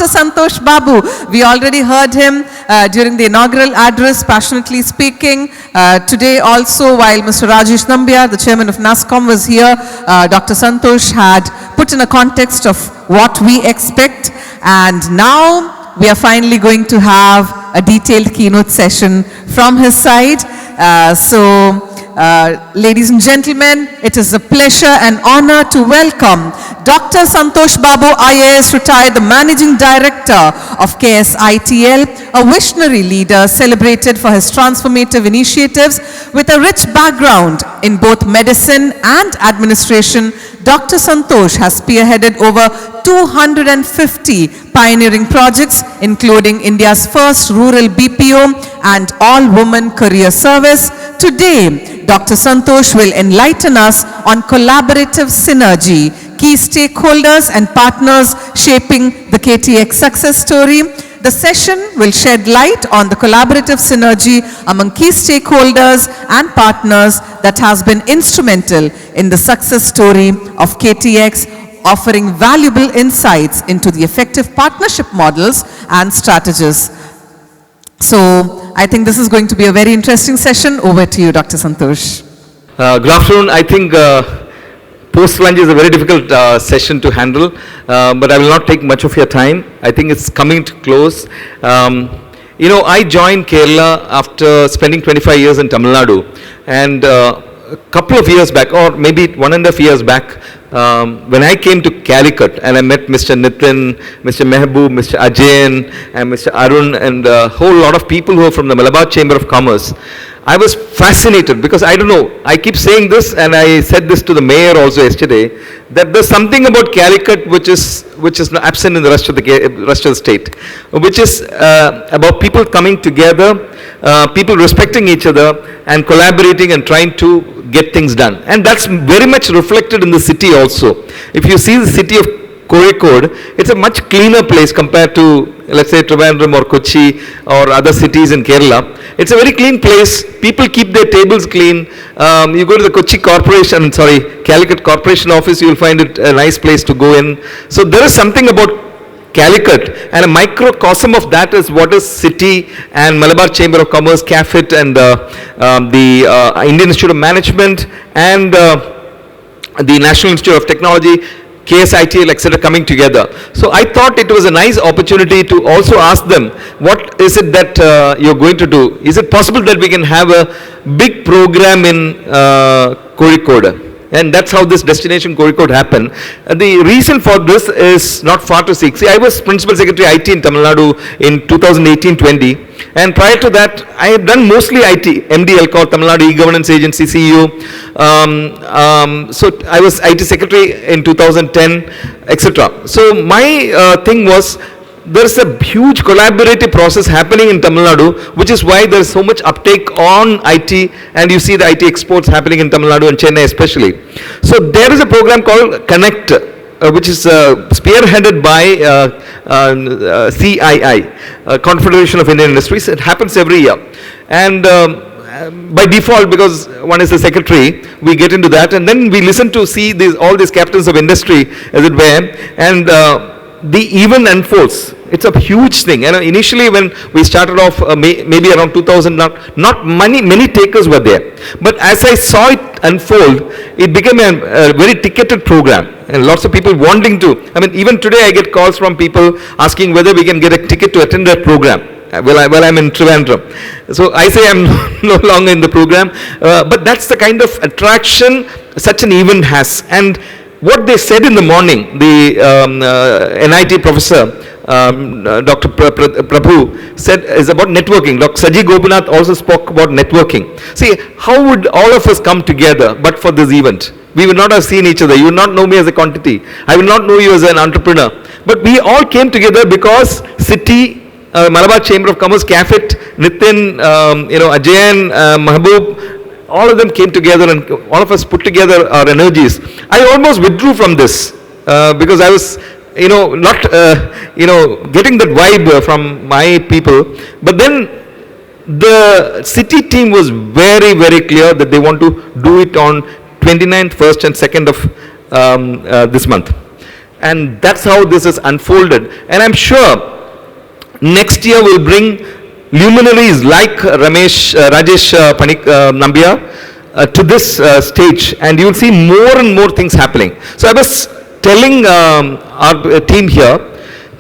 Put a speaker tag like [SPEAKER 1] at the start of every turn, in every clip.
[SPEAKER 1] Dr. Santhosh Babu. We already heard him during the inaugural address, passionately speaking. Today also, while Mr. Rajesh Nambiar, the chairman of NASSCOM, was here, Dr. Santhosh had put in a context of what we expect, and now we are finally going to have a detailed keynote session from his side. Ladies and gentlemen, it is a pleasure and honor to welcome Dr. Santhosh Babu IAS, retired, the Managing Director of KSITIL, a visionary leader celebrated for his transformative initiatives. With a rich background in both medicine and administration, Dr. Santhosh has spearheaded over 250 pioneering projects, including India's first rural BPO and all-woman career service. Today, Dr. Santhosh will enlighten us on collaborative synergy, key stakeholders and partners shaping the KTX success story. The session will shed light on the collaborative synergy among key stakeholders and partners that has been instrumental in the success story of KTX, offering valuable insights into the effective partnership models and strategies. So, I think this is going to be a very interesting session. Over to you, Dr. Santhosh.
[SPEAKER 2] Good afternoon. I think post-lunch is a very difficult session to handle, but I will not take much of your time. I think it's coming to close. I joined Kerala after spending 25 years in Tamil Nadu, and a couple of years back, or maybe 1.5 years back, when I came to Calicut and I met Mr. Nitin, Mr. Mehboob, Mr. Ajayan and Mr. Arun and a whole lot of people who are from the Malabar Chamber of Commerce, I was fascinated because I don't know, I keep saying this and I said this to the mayor also yesterday, that there's something about Calicut which is absent in the rest of the state, which is about people coming together, people respecting each other and collaborating and trying to get things done. And that's very much reflected in the city also. If you see the city of Kozhikode, it's a much cleaner place compared to, let's say, Trivandrum or Kochi or other cities in Kerala. It's a very clean place. People keep their tables clean. You go to the Calicut Corporation office, you'll find it a nice place to go in. So there is something about Calicut, and a microcosm of that is what is city and Malabar Chamber of Commerce, CAFIT, and the Indian Institute of Management and the National Institute of Technology, KSITL, etc. coming together. So I thought it was a nice opportunity to also ask them, what is it that you're going to do? Is it possible that we can have a big program in Kozhikode? And that's how this destination Kozhikode happened. The reason for this is not far to seek. See, I was Principal Secretary IT in Tamil Nadu in 2018-20. And prior to that, I had done mostly IT, MD Elcor, Tamil Nadu E-Governance Agency, CEO. So I was IT Secretary in 2010, etc. So my thing was, there is a huge collaborative process happening in Tamil Nadu, which is why there is so much uptake on IT, and you see the IT exports happening in Tamil Nadu and Chennai especially. So there is a program called Connect, which is spearheaded by CII, Confederation of Indian Industries. It happens every year. And by default, because one is the secretary, we get into that, and then we listen to see all these captains of industry, as it were, and the event unfolds. It's a huge thing. And initially when we started off, maybe around 2000, not many takers were there. But as I saw it unfold, it became a very ticketed program. And lots of people wanting to. Even today I get calls from people asking whether we can get a ticket to attend that program. Well, I'm in Trivandrum. So I say I'm no longer in the program. But that's the kind of attraction such an event has. And what they said in the morning, the NIT professor, Dr. Prabhu, said is about networking. Dr. Saji Gopinath also spoke about networking. See, how would all of us come together but for this event? We would not have seen each other. You would not know me as a quantity. I would not know you as an entrepreneur. But we all came together because City, Malabar Chamber of Commerce, CAFIT, Nitin, Ajayan, Mehboob, all of them came together and all of us put together our energies. I almost withdrew from this because I was, not, getting that vibe from my people. But then the city team was very, very clear that they want to do it on 29th, 1st and 2nd of this month. and that's how this is unfolded. And I'm sure next year we'll bring luminaries like Rajesh Nambiar to this stage, and you will see more and more things happening. So I was telling our team here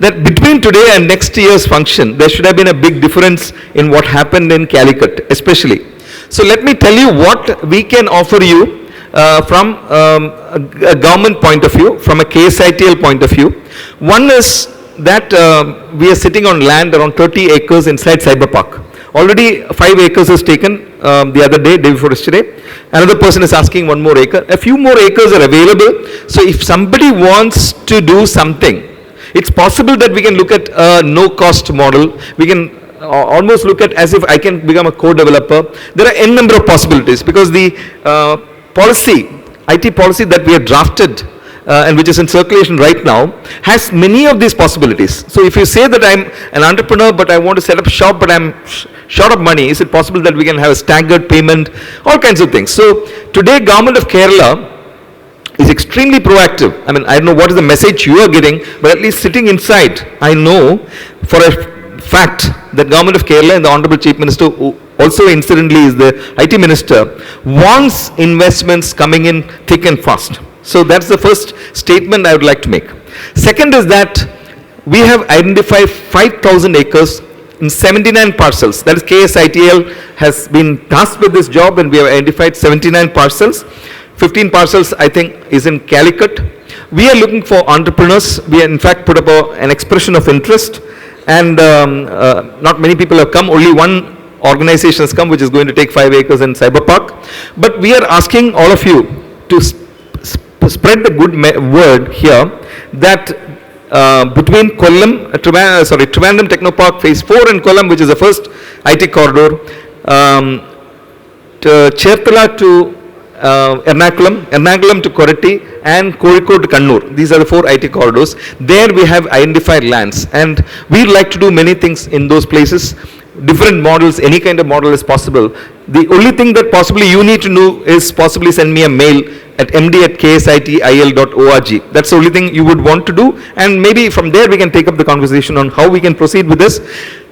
[SPEAKER 2] that between today and next year's function, there should have been a big difference in what happened in Calicut, especially. So let me tell you what we can offer you from a government point of view, from a KSITL point of view. One is that we are sitting on land around 30 acres inside Cyber Park. Already 5 acres is taken the other day before yesterday. Another person is asking 1 more acre. A few more acres are available. So if somebody wants to do something, it's possible that we can look at a no-cost model. We can almost look at as if I can become a co-developer. There are n number of possibilities because the policy, IT policy that we have drafted and which is in circulation right now, has many of these possibilities. So if you say that I'm an entrepreneur but I want to set up shop but I'm short of money, is it possible that we can have a staggered payment, all kinds of things. So today Government of Kerala is extremely proactive. I mean, I don't know what is the message you are getting, but at least sitting inside, I know for a fact that Government of Kerala and the Honorable Chief Minister, who also incidentally is the IT Minister, wants investments coming in thick and fast. So that's the first statement I would like to make. Second is that we have identified 5,000 acres in 79 parcels. That is, KSITL has been tasked with this job and we have identified 79 parcels. 15 parcels I think is in Calicut. We are looking for entrepreneurs. We have in fact put up an expression of interest, and not many people have come. Only one organization has come, which is going to take 5 acres in Cyber Park. But we are asking all of you to spread the good word here that between Trivandrum Technopark Phase 4 in Kollam, which is the first IT corridor, Cherthala to Ernakulam to Koratti, and Kozhikode to Kannur. These are the 4 IT corridors. There we have identified lands, and we like to do many things in those places. Different models, any kind of model is possible. The only thing that possibly you need to do is possibly send me a mail at md@ksitil.org. That's the only thing you would want to do, and maybe from there we can take up the conversation on how we can proceed with this.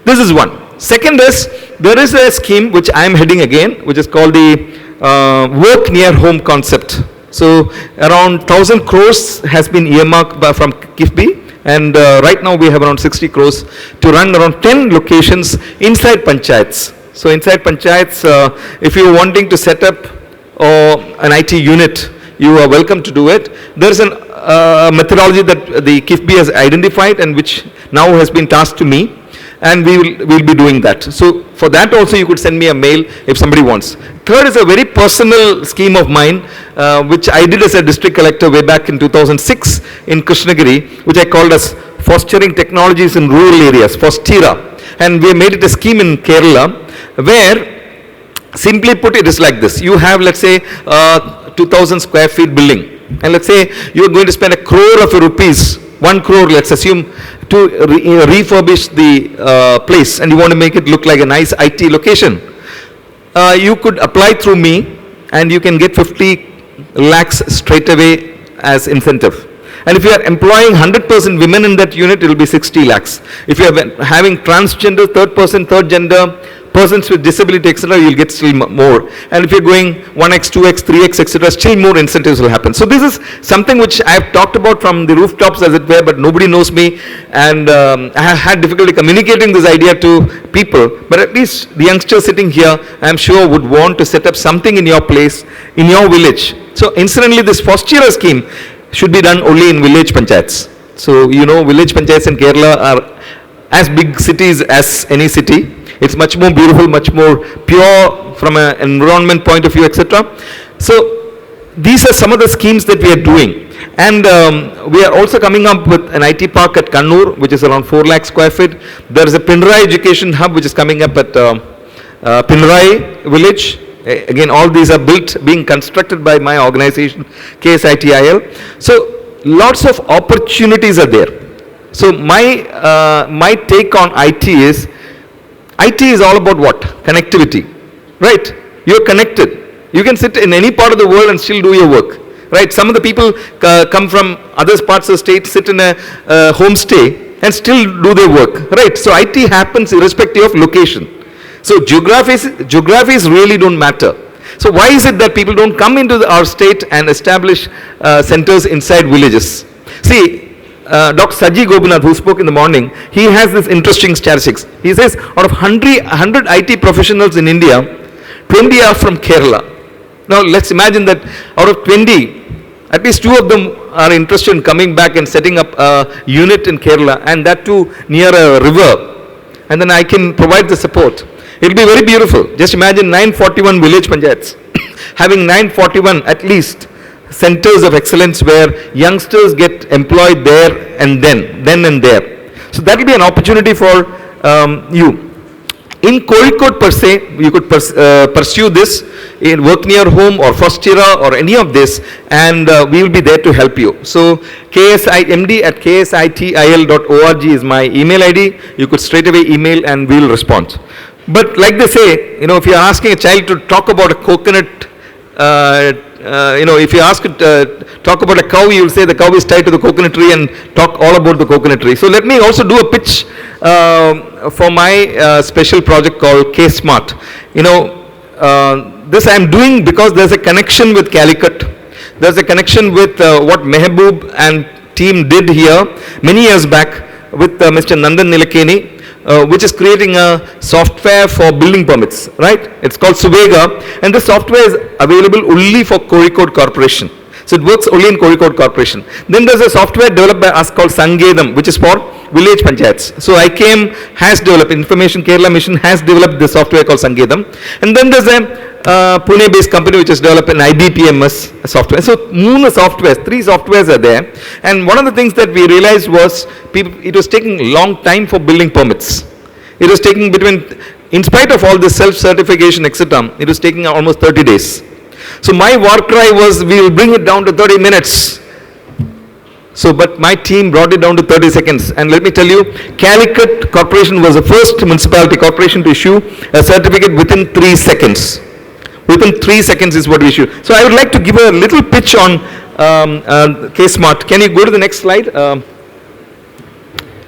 [SPEAKER 2] This is one. Second is, there is a scheme which I am heading again, which is called the work near home concept. So around 1,000 crores has been earmarked from KIFBI, and right now we have around 60 crores to run around 10 locations inside panchayats. So inside panchayats, if you are wanting to set up an IT unit, you are welcome to do it. There is a methodology that the KIFBI has identified and which now has been tasked to me, and we will be doing that. So for that also you could send me a mail if somebody wants. Third is a very personal scheme of mine, which I did as a district collector way back in 2006 in Krishnagiri, which I called as Fostering Technologies in Rural Areas, FOSTERA. And we made it a scheme in Kerala where, simply put, it is like this. You have, let's say, 2,000 square feet building, and let's say you are going to spend 1 crore of rupees, 1 crore, let's assume, to refurbish the place, and you want to make it look like a nice IT location. You could apply through me, and you can get 50 lakhs straight away as incentive. And if you are employing 100% women in that unit, it will be 60 lakhs. If you are having transgender, third person, third gender, persons with disability, etc., you'll get still more. And if you're going 1x, 2x, 3x, etc., still more incentives will happen. So this is something which I have talked about from the rooftops, as it were, but nobody knows me, and I have had difficulty communicating this idea to people. But at least the youngsters sitting here, I am sure, would want to set up something in your place, in your village. So incidentally, this FOSTERA scheme should be done only in village panchayats. So you know, village panchayats in Kerala are as big cities as any city. It's much more beautiful, much more pure from an environment point of view, etc. So these are some of the schemes that we are doing. And we are also coming up with an IT park at Kannur, which is around 4 lakh square feet. There is a Pinrai Education Hub, which is coming up at Pinrai village. Again, all these are being constructed by my organization, KSITIL. So lots of opportunities are there. So my take on IT is all about what? Connectivity, right? You're connected. You can sit in any part of the world and still do your work. right? Some of the people come from other parts of the state, sit in a homestay and still do their work, right? So IT happens irrespective of location. So geographies really don't matter. So why is it that people don't come into our state and establish centers inside villages? See, Dr. Saji Gopinath, who spoke in the morning, he has this interesting statistics. He says out of 100 IT professionals in India, 20 are from Kerala. Now let's imagine that out of 20, at least 2 of them are interested in coming back and setting up a unit in Kerala, and that too near a river. And then I can provide the support. It will be very beautiful. Just imagine 941 village panchayats having 941 at least centers of excellence where youngsters get employed there and then and there. So that will be an opportunity for you. In Kozhikode per se, you could pursue this in work near home or Fostira or any of this, and we will be there to help you. So md@ksitil.org is my email ID. You could straight away email and we will respond. But like they say, if you are asking a child to talk about a coconut, if you ask it talk about a cow, you will say the cow is tied to the coconut tree and talk all about the coconut tree. So let me also do a pitch for my special project called K-Smart. This I am doing because there's a connection with Calicut. There's a connection with what Mehboob and team did here many years back with Mr. Nandan Nilekani. Which is creating a software for building permits, right? It's called Suvega, and the software is available only for Kozhikode Corporation. So it works only in Kozhikode Corporation. Then there's a software developed by us called Sangedam, which is for village panchayats. So IKM has developed, Information Kerala Mission has developed the software called Sangedam. And then there's a Pune-based company which has developed an IBPMS software. So 3 softwares are there. And one of the things that we realized was it was taking long time for building permits. It was taking in spite of all this self-certification, etc., it was taking almost 30 days. So my war cry was, we will bring it down to 30 minutes. So, but my team brought it down to 30 seconds. And let me tell you, Calicut Corporation was the first municipality corporation to issue a certificate within 3 seconds. Within 3 seconds is what we issue. So I would like to give a little pitch on K-Smart. Can you go to the next slide?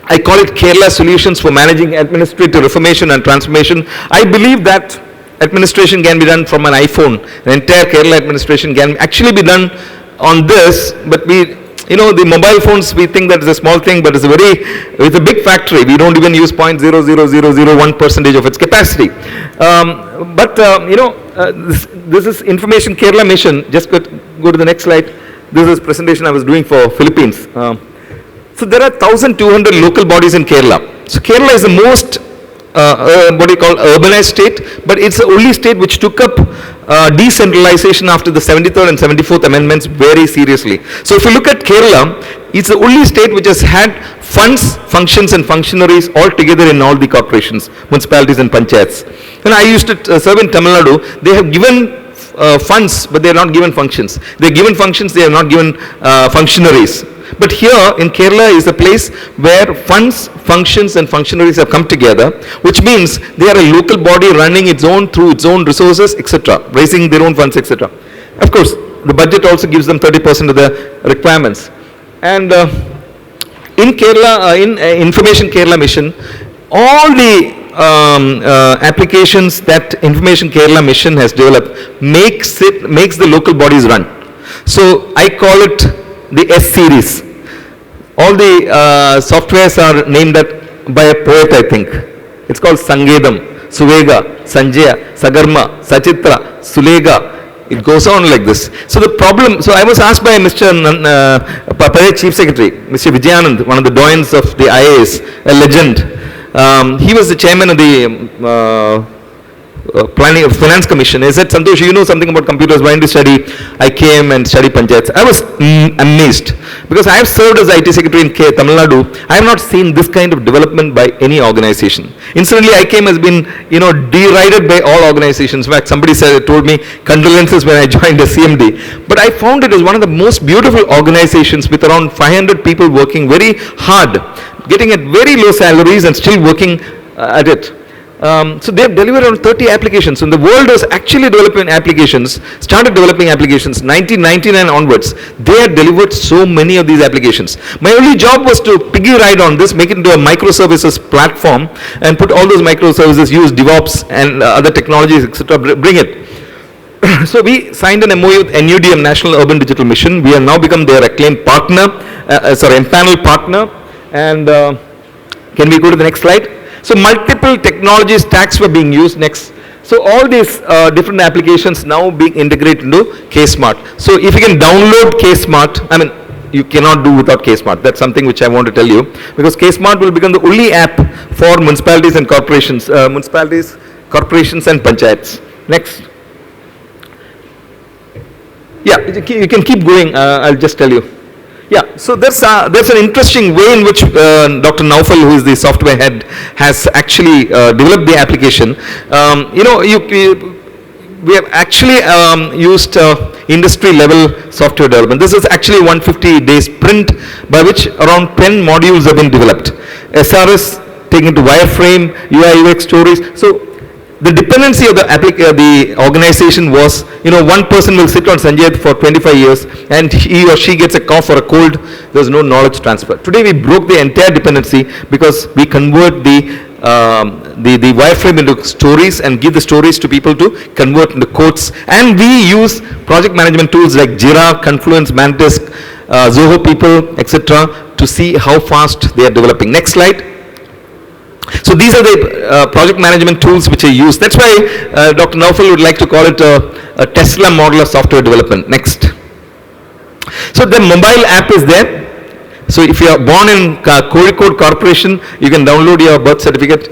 [SPEAKER 2] I call it Kerala Solutions for Managing Administrative Reformation and Transformation. I believe that administration can be done from an iPhone. The entire Kerala administration can actually be done on this, but the mobile phones, we think that is a small thing, but it's a big factory. We don't even use 0.00001% of its capacity. This is Information Kerala Mission. Just go to the next slide. This is presentation I was doing for Philippines. So there are 1,200 local bodies in Kerala. So Kerala is the most urbanized state, but it's the only state which took up decentralization after the 73rd and 74th amendments very seriously. So if you look at Kerala, it's the only state which has had funds, functions and functionaries all together in all the corporations, municipalities and panchayats. When I used to serve in Tamil Nadu, they have given funds, but they are not given functions. They are given functions, they are not given functionaries. But here in Kerala is a place where funds, functions and functionaries have come together, which means they are a local body running through its own resources, etc., raising their own funds, etc. Of course, the budget also gives them 30% of the requirements. And in Kerala, in Information Kerala Mission, all the applications that Information Kerala Mission has developed makes the local bodies run. So I call it the S series. All the softwares are named by a poet, I think. It's called Sangedam, Suvega, Sanjaya, Sagarma, Sachitra, Sulega. It goes on like this. So I was asked by Mr. Papaya Chief Secretary, Mr. Vijayanand, one of the doyens of the IAS, a legend. He was the chairman of the Planning of Finance Commission. He said, Santhosh, you know something about computers, why don't you study? I came and studied panchayats. I was amazed because I have served as IT secretary in Tamil Nadu. I have not seen this kind of development by any organization. Incidentally, IKM has been, derided by all organizations. In fact, somebody told me condolences when I joined the CMD. But I found it as one of the most beautiful organizations with around 500 people working very hard, getting at very low salaries and still working at it. So they have delivered on 30 applications. And the world was actually developing applications, started developing applications 1999 onwards. They had delivered so many of these applications. My only job was to piggy ride on this, make it into a microservices platform, and put all those microservices, use DevOps and other technologies, etc., bring it. So we signed an MOU with NUDM, National Urban Digital Mission. We have now become their acclaimed partner, empanel partner. And can we go to the next slide? So multiple technology stacks were being used. Next. So all these different applications now being integrated into KSmart. So if you can download KSmart, I mean, you cannot do without KSmart. That's something which I want to tell you, because KSmart will become the only app for municipalities and corporations, corporations and panchayats. Next. Yeah, you can keep going. I'll just tell you. Yeah, so there's an interesting way in which Dr. Naufal, who is the software head, has actually developed the application. We have actually used industry level software development. This is actually 150-day sprint by which around 10 modules have been developed. SRS taken to wireframe, UI, UX stories. So the dependency of the organization was, one person will sit on Sanjay for 25 years and he or she gets a cough or a cold, there's no knowledge transfer. Today we broke the entire dependency because we convert the wireframe into stories and give the stories to people to convert into quotes. And we use project management tools like Jira, Confluence, Mantis, Zoho people, etc. to see how fast they are developing. Next slide. So these are the project management tools which are used. That's why Dr. Naufal would like to call it a Tesla model of software development. Next. So the mobile app is there. So if you are born in Kozhikode Corporation, you can download your birth certificate.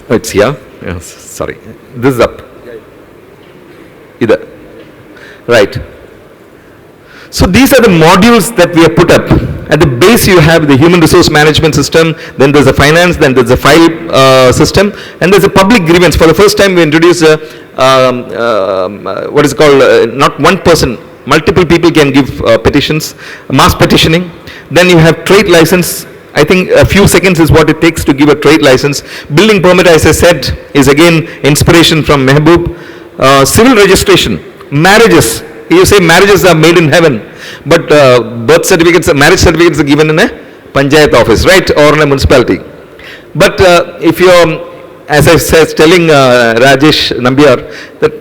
[SPEAKER 2] Oh, it's here. Yes, sorry. This is up. Either. Right. So these are the modules that we have put up. At the base you have the human resource management system, then there's a finance, then there's a file system, and there's a public grievance. For the first time we introduced what is called, not one person, multiple people can give petitions, mass petitioning. Then you have trade license. I think a few seconds is what it takes to give a trade license. Building permit, as I said, is again inspiration from Mehboob. Civil registration, marriages. You say marriages are made in heaven, but birth certificates, marriage certificates are given in a panchayat office, right, or in a municipality. But if you're, as I was telling Rajesh Nambiar, that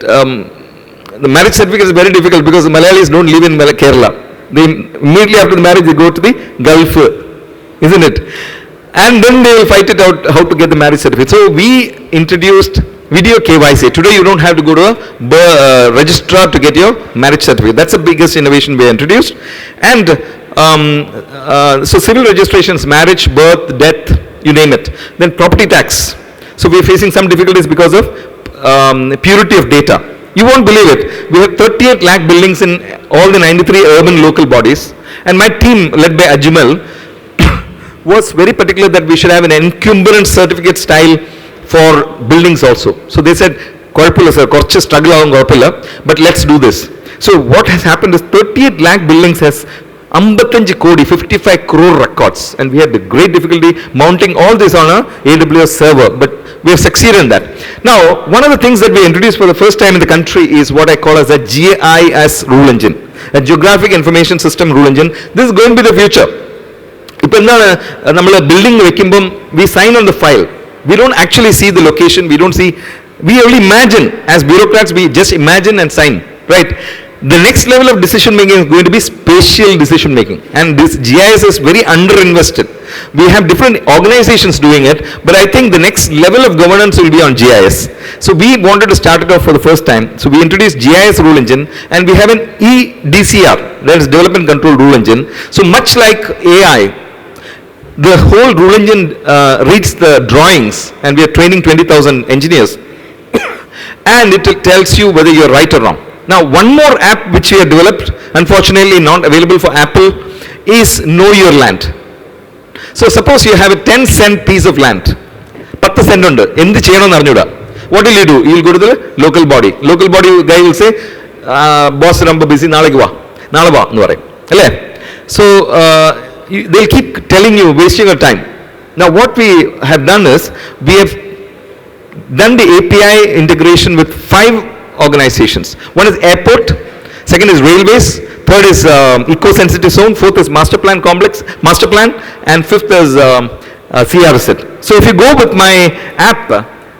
[SPEAKER 2] the marriage certificate is very difficult because the Malayalis don't live in Kerala. They immediately after the marriage they go to the Gulf, isn't it? And then they will fight it out how to get the marriage certificate. So we introduced video KYC. Today you don't have to go to a registrar to get your marriage certificate. That's the biggest innovation we introduced. And so civil registrations, marriage, birth, death, you name it. Then property tax. So we are facing some difficulties because of purity of data. You won't believe it. We have 38 lakh buildings in all the 93 urban local bodies. And my team, led by Ajmal, was very particular that we should have an encumbrance certificate style for buildings also. So they said, Korpula sir, korche struggle avum korpilla, but let's do this. So what has happened is 38 lakh buildings has 55 crore records, and we had the great difficulty mounting all this on a AWS server, but we have succeeded in that. Now, one of the things that we introduced for the first time in the country is what I call as a GIS rule engine, a Geographic Information System rule engine. This is going to be the future. We sign on the file. We don't actually see the location. We only imagine. As bureaucrats, we just imagine and sign, right? The next level of decision making is going to be spatial decision making, and this GIS is very underinvested. We have different organizations doing it, but I think the next level of governance will be on GIS. So we wanted to start it off for the first time. So we introduced GIS rule engine, and we have an EDCR, that is Development Control Rule Engine. So much like AI, the whole rule engine reads the drawings, and we are training 20,000 engineers, and it tells you whether you are right or wrong. Now, one more app which we have developed, unfortunately not available for Apple, is Know Your Land. So suppose you have a 10-cent piece of land, 10 cent undu, endu cheyanonu arnjuda. What will you do? You will go to the local body. Local body guy will say, boss romba busy, naale va ennu parayum. Alle? So they'll keep telling you, wasting your time. Now what we have done is, we have done the API integration with 5 organizations. One is airport, second is railways, third is eco-sensitive zone, fourth is master plan complex, master plan, and fifth is CRZ. So if you go with my app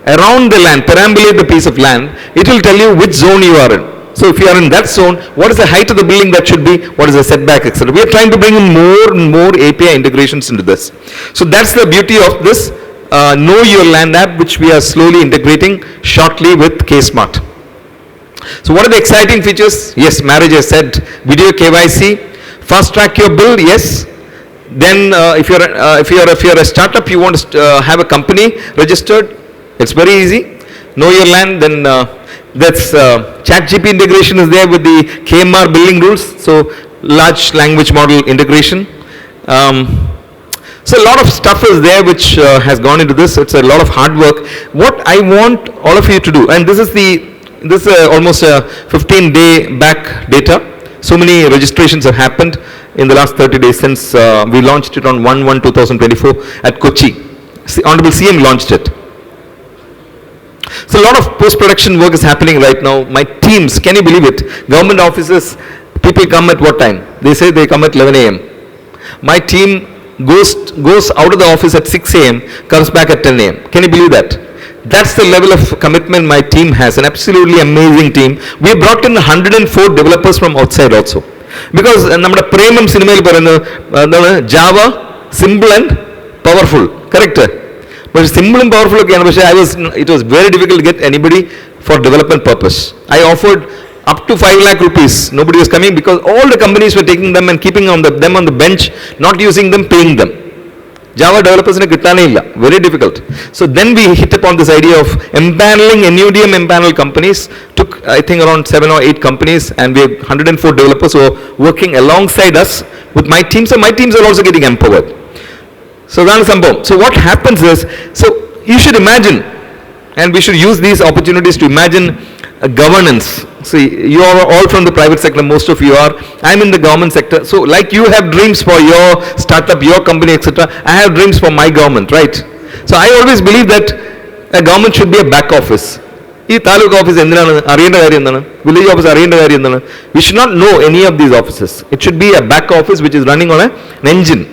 [SPEAKER 2] around the land, perambulate the piece of land, it will tell you which zone you are in. So if you are in that zone, what is the height of the building that should be, what is the setback, etc. We are trying to bring in more and more API integrations into this. So that's the beauty of this Know Your Land app, which we are slowly integrating shortly with KSmart. So what are the exciting features? Yes, marriage, I said, video KYC, fast track your bill, yes. Then if you're a startup, you want to have a company registered, it's very easy. Know Your Land, then that's ChatGPT integration is there with the KMR billing rules, so large language model integration. So a lot of stuff is there which has gone into this. It's a lot of hard work. What I want all of you to do, and this is almost a 15-day back data. So many registrations have happened in the last 30 days since we launched it on 1/1/2024 at Kochi. Honorable CM launched it. So a lot of post-production work is happening right now. My teams, can you believe it? Government offices, people come at what time? They say they come at 11 a.m. My team goes out of the office at 6 a.m., comes back at 10 a.m. Can you believe that? That's the level of commitment my team has, an absolutely amazing team. We brought in 104 developers from outside also. Because നമ്മുടെ പ്രേമം സിനിമയിൽ പറയുന്നത് Java, simple and powerful, correct? But simple and powerful again, it was very difficult to get anybody for development purpose. I offered up to 5 lakh rupees. Nobody was coming because all the companies were taking them and keeping them on the bench, not using them, paying them. Java developers very difficult. So then we hit upon this idea of empaneling, NUDM empanel companies. Took I think around 7 or 8 companies, and we have 104 developers who are working alongside us with my team. So my teams are also getting empowered. So that's Sambhavam. So what happens is, so you should imagine, and we should use these opportunities to imagine governance. See, you are all from the private sector, most of you are. I'm in the government sector. So like you have dreams for your startup, your company, etc. I have dreams for my government, right? So I always believe that a government should be a back office. ഈ taluk office എന്തിനാണ് അറിയേണ്ട കാര്യം എന്താണ്, village office അറിയേണ്ട കാര്യം എന്താണ്? We should not know any of these offices. It should be a back office which is running on an engine.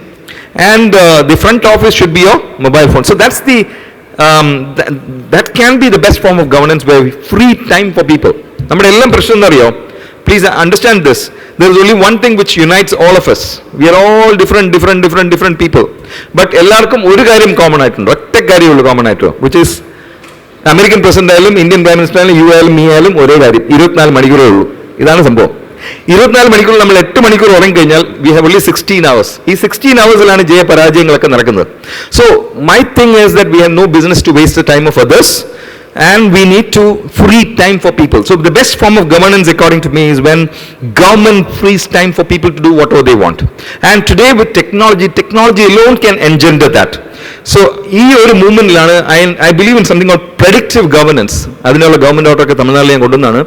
[SPEAKER 2] And the front office should be your mobile phone. So that's the that can be the best form of governance, where free time for people. നമ്മുടെ എല്ലാം പ്രശ്നം എന്നറിയോ? Please understand this. There is only one thing which unites all of us. We are all different people. But എല്ലാവർക്കും ഒരു കാര്യം common ആയിട്ടുണ്ട്, ഒറ്റ കാര്യമുള്ളൂ കോമൺ ആയിട്ട്, which is അമേരിക്കൻ പ്രസിഡന്റ് ആയാലും ഇന്ത്യൻ പ്രൈം മിനിസ്റ്റർ ആയാലും യു ആയാലും മീ ആയാലും ഒരേ കാര്യം, 24 മണിക്കൂറേ ഉള്ളൂ. ഇതാണ് സംഭവം. 24 മണിക്കൂർ നമ്മൾ 8 മണിക്കൂർ ഉറങ്ങിക്കഴിഞ്ഞാൽ വി ഹാവ് ഓൺലി 16 hours. ഈ 16 hours-ലാണ് ജയപരാജയങ്ങളൊക്കെ നടക്കുന്നത്. So my thing is that we have no business to waste the time of others, and we need to free time for people. So the best form of governance, according to me, is when government frees time for people to do whatever they want. And today with technology alone can engender that. So ഈ ഒരു മൂവ്മെന്റിലാണ് I believe in something called predictive governance. അതിനുള്ള government ഓർഡറൊക്കെ തമിഴ്നാട്ടിൽ ഞാൻ കൊണ്ടുവന്നാണ്,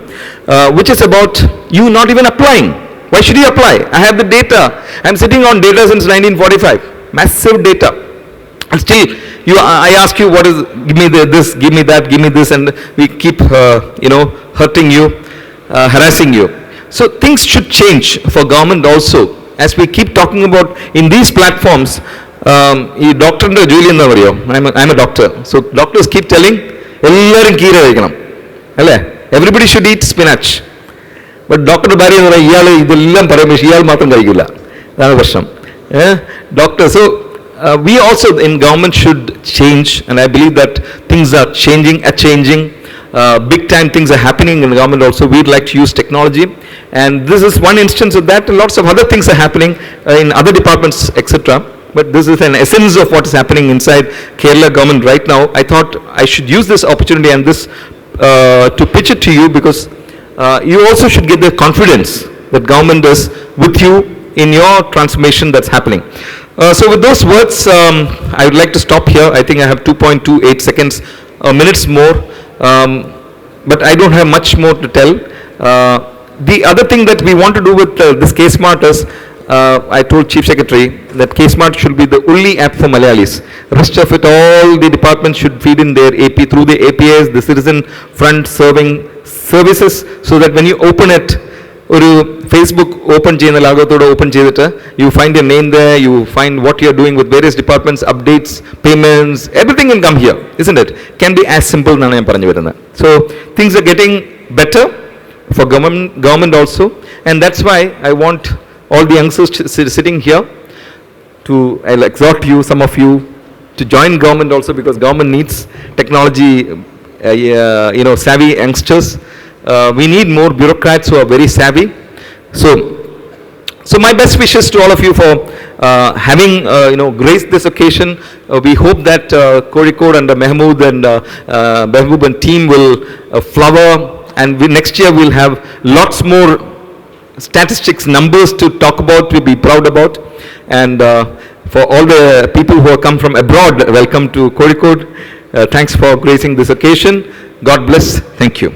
[SPEAKER 2] which is about you not even applying. Why should you apply? I have the data. I'm sitting on data since 1945. Massive data. And still, I ask you, what is, give me this, give me that, give me this, and we keep, hurting you, harassing you. So things should change for government also. As we keep talking about in these platforms, ഈ ഡോക്ടറിന്റെ ജോലി എന്താ പറയുക? I'm a doctor. So doctors keep telling, എല്ലാവരും കീര കഴിക്കണം അല്ലേ? Everybody should eat spinach. But ഡോക്ടറുടെ ഭാര്യ എന്ന് പറയുക, ഇയാൾ ഇതെല്ലാം പറയും, പക്ഷേ ഇയാൾ മാത്രം കഴിക്കില്ല. അതാണ് പ്രശ്നം. Doctor, so we also in government should change, and I believe that things are changing. Big time things are happening in the government also. We'd like to use technology, and this is one instance of that. Lots of other things are happening in other departments, etc. But this is an essence of what is happening inside Kerala government right now. I thought I should use this opportunity and this to pitch it to you, because you also should get the confidence that government is with you in your transformation that's happening. So with those words, I would like to stop here. I think I have 2.28 seconds, minutes more, but I don't have much more to tell. The other thing that we want to do with this KSmart is, I told Chief Secretary that KSmart should be the only app for Malayalis. Rest of it, all the departments should feed in their AP through the APIs, the citizen front serving services, so that when you open it, ഒരു Facebook open ചെയ്യുന്ന ലാഘവത്തോടെ open ചെയ്തിട്ട് you find your name there, you find what you are doing with various departments, updates, payments, everything will come here, isn't it? Can be as simple എന്നാണ് ഞാൻ പറഞ്ഞു വരുന്നത്. So things are getting better for government also, and that's why I want all the youngsters sitting here to, I'll exhort you, some of you, to join government also, because government needs technology, savvy youngsters. We need more bureaucrats who are very savvy. So my best wishes to all of you for having graced this occasion. We hope that Kozhikode under Mehmood and team will flower, and next year we'll have lots more statistics, numbers to talk about, to be proud about. And for all the people who have come from abroad, welcome to Kozhikode. Thanks for gracing this occasion. God bless. Thank you.